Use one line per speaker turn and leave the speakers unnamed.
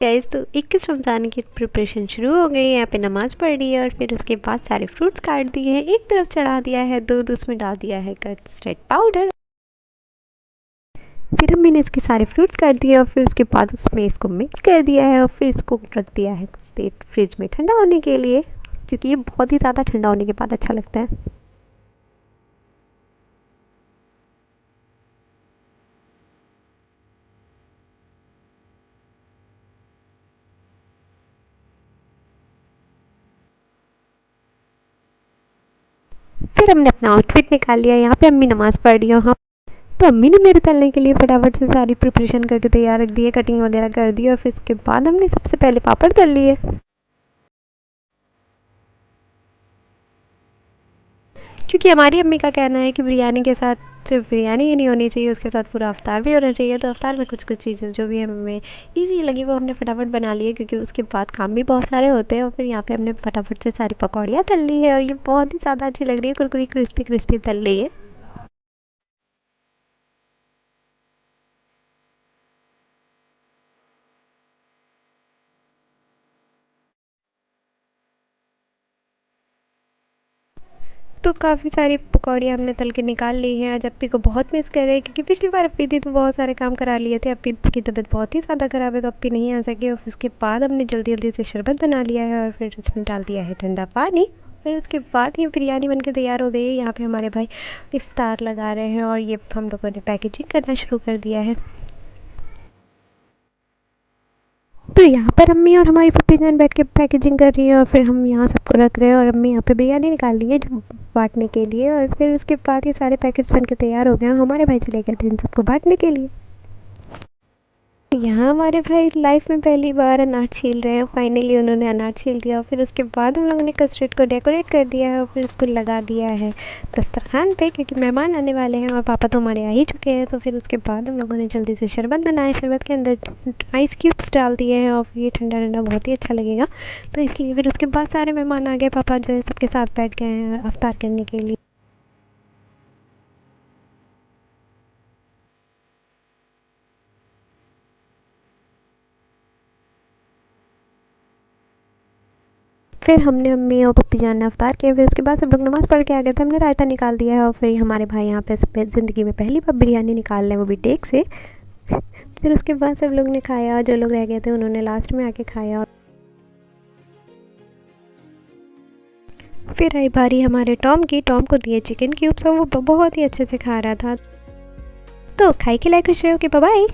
Guys तो 21 रमज़ान की preparation शुरू हो गई है। यहाँ पे नमाज़ पढ़ ली है और फिर उसके बाद सारे फ्रूट्स काट दिए हैं, एक तरफ चढ़ा दिया है दूध, उसमें डाल दिया है कस्टर्ड पाउडर। फिर अम्मी ने इसके सारे फ्रूट्स काट दिए और फिर उसके बाद उसमें इसको मिक्स कर दिया है और फिर इसको रख दिया है कुछ देर फ्रिज में ठंडा होने के लिए, क्योंकि ये बहुत ही ज़्यादा ठंडा होने के बाद अच्छा लगता है। फिर हमने अपना आउटफिट निकाल लिया, यहाँ पे अम्मी नमाज़ पढ़ रही हो। तो अम्मी ने मेरे तलने के लिए फटाफट से सारी प्रिपरेशन करके तैयार रख दी है, कटिंग वगैरह कर दी और फिर उसके बाद हमने सबसे पहले पापड़ तल लिए। क्योंकि हमारी अम्मी का कहना है कि बिरयानी के साथ सिर्फ बिरयानी ही नहीं होनी चाहिए, उसके साथ पूरा अफ्तार भी होना चाहिए। तो अफ्तार में कुछ कुछ चीज़ें जो भी हमें ईजी लगी वो हमने फटाफट बना ली है, क्योंकि उसके बाद काम भी बहुत सारे होते हैं। और फिर यहाँ पे हमने फटाफट से सारी पकौड़ियाँ तल ली है और ये बहुत ही ज़्यादा अच्छी लग रही है, कुरकुरी क्रिस्पी क्रिस्पी तल रही है। तो काफ़ी सारी पकौड़ियाँ हमने तल के निकाल ली हैं। आज अप्पी को बहुत मिस कर रहे हैं, क्योंकि पिछली बार अप्पी थी तो बहुत सारे काम करा लिए थे। अप्पी की तबीयत बहुत ही ज़्यादा ख़राब है तो अप्पी नहीं आ सकी। और फिर उसके बाद हमने जल्दी जल्दी से शरबत बना लिया है और फिर उसमें डाल दिया है ठंडा पानी। फिर उसके बाद ये बिरयानी बन के तैयार हो गई है। यहाँ पे हमारे भाई इफ्तार लगा रहे हैं और ये हम लोगों ने पैकेजिंग करना शुरू कर दिया है। तो यहाँ पर अम्मी और हमारी पप्पी जान बैठ के पैकेजिंग कर रही है और फिर हम यहाँ सबको रख रहे हैं। और अम्मी यहाँ पे बिरयानी निकाल रही है जो बांटने के लिए। और फिर उसके बाद ये सारे पैकेट्स बन के तैयार हो गए हैं, हमारे भाई चले गए थे इन सबको बांटने के लिए। यहाँ हमारे भाई लाइफ में पहली बार अनार छील रहे हैं। फाइनली उन्होंने अनार छील दिया और फिर उसके बाद हम लोगों ने कस्टर्ड को डेकोरेट कर दिया है और फिर उसको लगा दिया है दस्तरखान पे, क्योंकि मेहमान आने वाले हैं और पापा तो हमारे आ ही चुके हैं। तो फिर उसके बाद हम लोगों ने जल्दी से शरबत बनाया, शरबत के अंदर आइस क्यूब्स डाल दिए हैं और फिर ये ठंडा ठंडा बहुत ही अच्छा लगेगा। तो इसलिए फिर उसके बाद सारे मेहमान आ गए, पापा जो है सबके साथ बैठ गए हैं अफ्तार करने के लिए। फिर हमने अम्मी और पप्पी जान ने अफ्तार किया। फिर उसके बाद सब लोग नमाज़ पढ़ के आ गए थे, हमने रायता निकाल दिया है और फिर हमारे भाई यहाँ पे ज़िंदगी में पहली बार बिरयानी निकाल रहे हैं, वो भी टेक से। फिर उसके बाद सब लोग ने खाया और जो लोग रह गए थे उन्होंने लास्ट में आके खाया। फिर आई बारी हमारे टॉम की, टॉम को दिए चिकन क्यूब्स और वो बहुत ही अच्छे से खा रहा था। तो खाई खिलाई खुश रहे हो कि बाय।